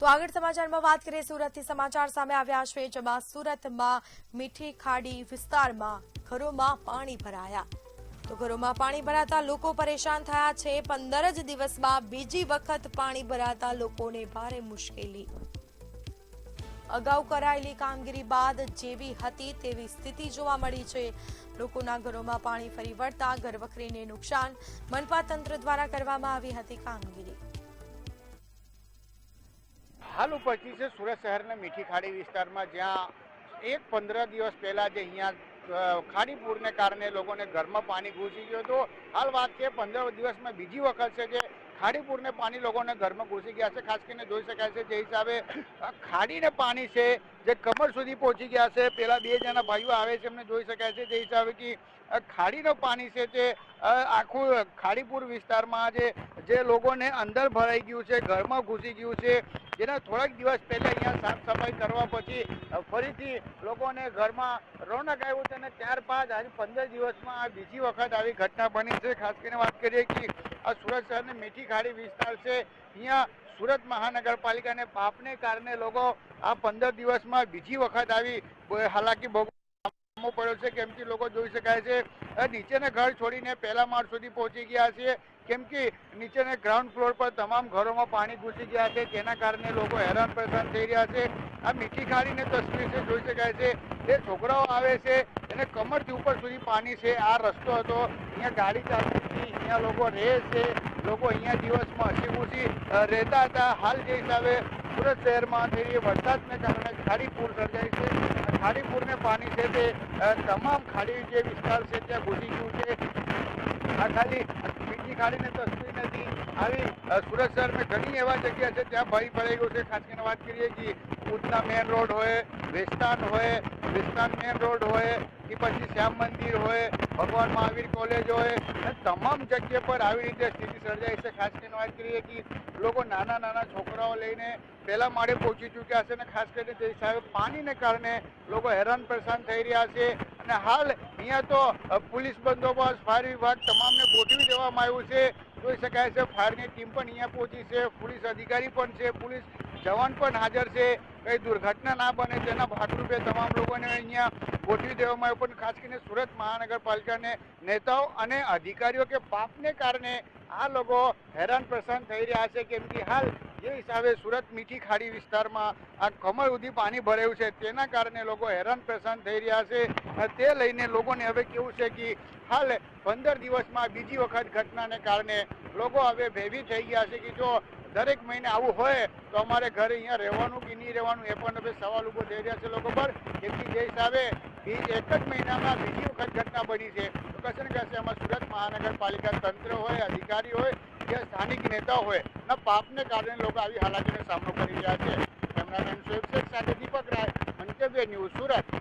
તો આગળ સમાચારમાં વાત કરીએ સુરતથી સમાચાર સામે આવ્યા છે, જેમાં સુરતમાં મીઠી ખાડી વિસ્તારમાં ઘરોમાં પાણી ભરાયા. તો ઘરોમાં પાણી ભરાતા લોકો પરેશાન થયા છે. 15 જ દિવસમાં બીજી વખત પાણી ભરાતા લોકોને ભારે મુશ્કેલી. અગાઉ કરાયેલી કામગીરી બાદ જેવી હતી તેવી સ્થિતિ જોવા મળી છે. લોકોના ઘરોમાં પાણી ફરી વળતા ઘરવખરીને નુકસાન. મનપા તંત્ર દ્વારા કરવામાં આવી હતી કામગીરી. હાલ ઉપસ્થિત છે સુરત શહેરના મીઠી ખાડી વિસ્તારમાં, જ્યાં 15 દિવસ પહેલા જે અહીંયા ખાડીપૂરને કારણે લોકોને ઘરમાં પાણી ઘૂસી ગયું હતું. હાલ વાત છે 15 દિવસમાં બીજી વખત છે જે ખાડીપૂરને પાણી લોકોને ઘરમાં ઘૂસી ગયા છે. ખાસ કરીને જોઈ શકાય છે જે હિસાબે ખાડીને પાણી છે જે કમર સુધી પહોંચી ગયા છે. પેલા બે જણા ભાઈઓ આવે છે એમને જોઈ શકાય છે જે હિસાબે કે ખાડીનું પાણી છે તે આખું ખાડીપુર વિસ્તારમાં જે લોકોને અંદર ભરાઈ ગયું છે, ઘરમાં ઘૂસી ગયું છે. જેના થોડાક દિવસ પહેલા અહીંયા સાફ સફાઈ કરવા પછી ફરીથી લોકોને ઘરમાં રોનક આવ્યું છે અને ત્યારબાદ આજે 15 દિવસમાં આ બીજી વખત આવી ઘટના બની છે. ખાસ કરીને વાત કરીએ કે આ સુરત શહેરની મીઠી ખાડી વિસ્તાર છે. અહીંયા સુરત મહાનગરપાલિકાને પાપને કારણે લોકો આ 15 દિવસમાં બીજી વખત આવી હાલાકી ભોગવવો પડ્યો છે. કેમ કે લોકો જોઈ શકાય છે નીચેના ઘર છોડીને પહેલા માળ સુધી પહોંચી ગયા છે. કેમ કે નીચેના ગ્રાઉન્ડ ફ્લોર પર તમામ ઘરોમાં પાણી ઘૂસી ગયા છે. તેના કારણે લોકો હેરાન પરેશાન થઈ રહ્યા છે. આ મીઠી ખાડીની તસવીર છે, જોઈ શકાય છે જે છોકરાઓ આવે છે એને કમરથી ઉપર સુધી પાણી છે. આ રસ્તો હતો, અહીંયા ગાડી ચાલતી હતી, અહીંયા લોકો રહે છે. લોકો અહીંયા દિવસમાં હસી ખુશી રહેતા હતા. હાલ જે હિસાબે સુરત શહેરમાં થઈ વરસાદને કારણે ખાડીપૂર સર્જાય છે. ખાડીપૂરને પાણી છે તે તમામ ખાડી જે વિસ્તાર છે ત્યાં ઘૂસી ગયું છે. આ ખાલી મીઠી ખાડીની તસવીર નથી, આવી સુરત શહેરમાં ઘણી એવા જગ્યા છે ત્યાં ભાઈ પડી ગયું છે. ખાસ કરીને વાત કરીએ કે ઉધના મેન રોડ હોય, વેસ્તાન હોય, વેસ્તાન મેન રોડ હોય કે પછી શ્યામ મંદિર હોય, ભગવાન મહાવીર કોલેજ હોય, તમામ જગ્યા પર આવી રીતે સ્થિતિ સર્જાય છે. ખાસ કરીને વાત કરીએ કે લોકો નાના છોકરાઓ લઈને પહેલા માળે પહોંચી ચૂક્યા છે અને ખાસ કરીને તે હિસાબે પાણીને કારણે લોકો હેરાન પરેશાન થઈ રહ્યા છે. અને હાલ અહીંયા તો પોલીસ બંદોબસ્ત, ફાયર વિભાગ તમામને ગોઠવી દેવામાં આવ્યું છે. જોઈ શકાય છે ફાયરની ટીમ પણ અહીંયા પહોંચી છે, પોલીસ અધિકારી પણ છે, પોલીસ જવાન પણ હાજર છે. કઈ દુર્ઘટના ના બને તેના ભાગરૂપે તમામ લોકોને અહીંયા ગોઠવી દેવામાં આવ્યું. પણ ખાસ કરીને સુરત મહાનગરપાલિકાને નેતાઓ અને અધિકારીઓ કે પાપને કારણે આ લોકો હેરાન પરેશાન થઈ રહ્યા છે. કેમ કે હાલ જે હિસાબે સુરત મીઠી ખાડી વિસ્તારમાં આ કમર સુધી પાણી ભરાયું છે તેના કારણે લોકો હેરાન પરેશાન થઈ રહ્યા છે. તે લઈને લોકોને હવે કેવું છે કે હાલ 15 દિવસમાં બીજી વખત ઘટનાને કારણે લોકો હવે ભયભીત થઈ ગયા છે કે જો દરેક મહિને આવું હોય તો અમારે ઘરે અહીંયા રહેવાનું કે નહીં રહેવાનું એ પણ હવે સવાલ ઉભો થઈ રહ્યા છે લોકો પર. કેમ કે જે હિસાબે એક જ મહિનામાં બીજી વખત ઘટના બની છે તો કશે ને કશે આમાં સુરત મહાનગરપાલિકા તંત્ર હોય, અધિકારી હોય કે સ્થાનિક નેતા હોય ના પાપને કારણે લોકો આવી હાલાકીનો સામનો કરી રહ્યા છે. કેમેરામેન શોએબ શેખ સાથે દીપક રાય, મંતવ્ય ન્યૂઝ, સુરત.